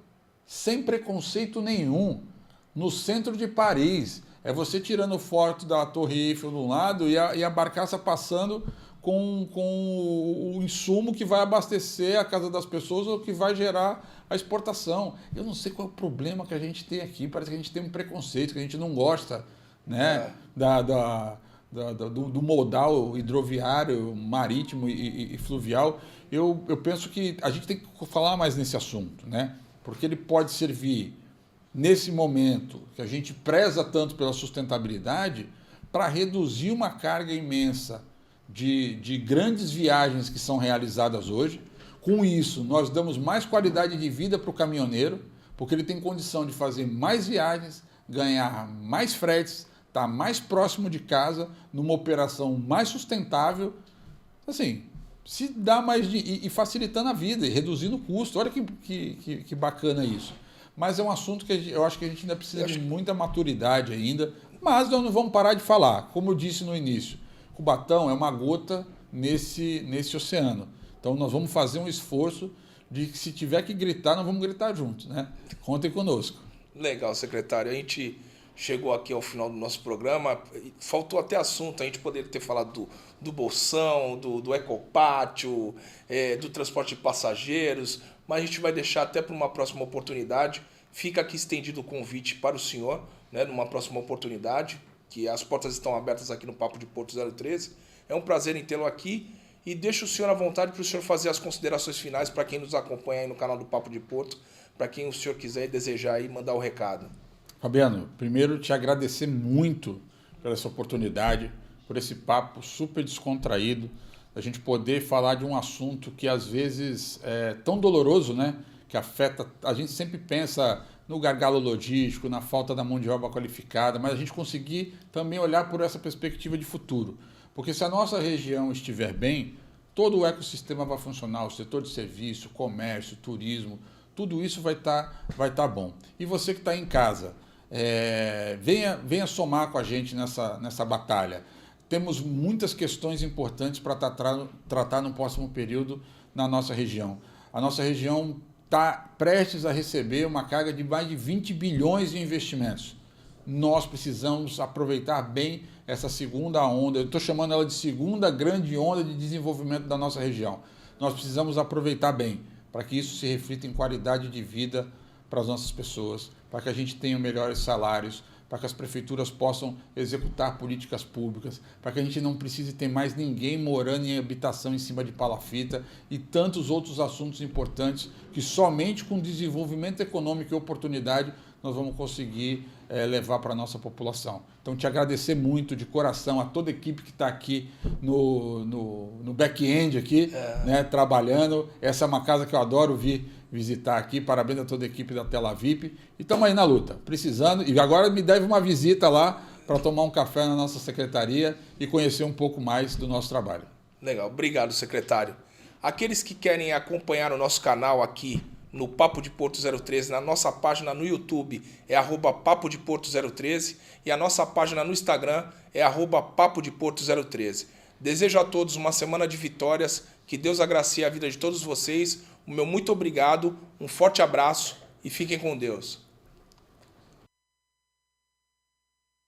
Sem preconceito nenhum, no centro de Paris. É você tirando foto da Torre Eiffel de um lado e a barcaça passando com o insumo que vai abastecer a casa das pessoas ou que vai gerar a exportação. Eu não sei qual é o problema que a gente tem aqui. Parece que a gente tem um preconceito, que a gente não gosta, né, do modal hidroviário, marítimo e fluvial. Eu penso que a gente tem que falar mais nesse assunto, né, porque ele pode servir, nesse momento que a gente preza tanto pela sustentabilidade, para reduzir uma carga imensa de grandes viagens que são realizadas hoje. Com isso, nós damos mais qualidade de vida para o caminhoneiro, porque ele tem condição de fazer mais viagens, ganhar mais fretes, estar mais próximo de casa, numa operação mais sustentável, assim, se dá mais e facilitando a vida e reduzindo o custo. Olha que bacana isso. Mas é um assunto que eu acho que a gente ainda precisa de muita maturidade ainda, mas nós não vamos parar de falar. Como eu disse no início, Cubatão é uma gota nesse oceano. Então nós vamos fazer um esforço de que, se tiver que gritar, nós vamos gritar juntos, né? Contem conosco. Legal, secretário. A gente chegou aqui ao final do nosso programa. Faltou até assunto, a gente poderia ter falado do bolsão, do ecopátio, do transporte de passageiros, mas a gente vai deixar até para uma próxima oportunidade. Fica aqui estendido o convite para o senhor, né, numa próxima oportunidade, que as portas estão abertas aqui no Papo de Porto 013. É um prazer em tê-lo aqui e deixo o senhor à vontade para o senhor fazer as considerações finais para quem nos acompanha aí no canal do Papo de Porto, para quem o senhor quiser e desejar aí mandar o recado. Fabiano, primeiro te agradecer muito pela essa oportunidade, por esse papo super descontraído, a gente poder falar de um assunto que às vezes é tão doloroso, né? Que afeta, a gente sempre pensa no gargalo logístico, na falta da mão de obra qualificada, mas a gente conseguir também olhar por essa perspectiva de futuro. Porque se a nossa região estiver bem, todo o ecossistema vai funcionar, o setor de serviço, comércio, turismo, tudo isso vai tá bom. E você que está em casa, venha somar com a gente nessa batalha. Temos muitas questões importantes para tratar no próximo período na nossa região. A nossa região está prestes a receber uma carga de mais de 20 bilhões de investimentos. Nós precisamos aproveitar bem essa segunda onda, eu estou chamando ela de segunda grande onda de desenvolvimento da nossa região. Nós precisamos aproveitar bem, para que isso se reflita em qualidade de vida para as nossas pessoas, para que a gente tenha melhores salários, para que as prefeituras possam executar políticas públicas, para que a gente não precise ter mais ninguém morando em habitação em cima de palafita e tantos outros assuntos importantes que somente com desenvolvimento econômico e oportunidade nós vamos conseguir levar para a nossa população. Então, te agradecer muito de coração a toda a equipe que está aqui no back-end aqui, né, trabalhando. Essa é uma casa que eu adoro vir visitar aqui. Parabéns a toda a equipe da Tela VIP. E estamos aí na luta, precisando. E agora me deve uma visita lá para tomar um café na nossa secretaria e conhecer um pouco mais do nosso trabalho. Legal, obrigado, secretário. Aqueles que querem acompanhar o nosso canal aqui no Papo de Porto 013, na nossa página no YouTube é @Papo de Porto 013 e a nossa página no Instagram é @Papo de Porto 013. Desejo a todos uma semana de vitórias, que Deus agracie a vida de todos vocês. O meu muito obrigado, um forte abraço e fiquem com Deus.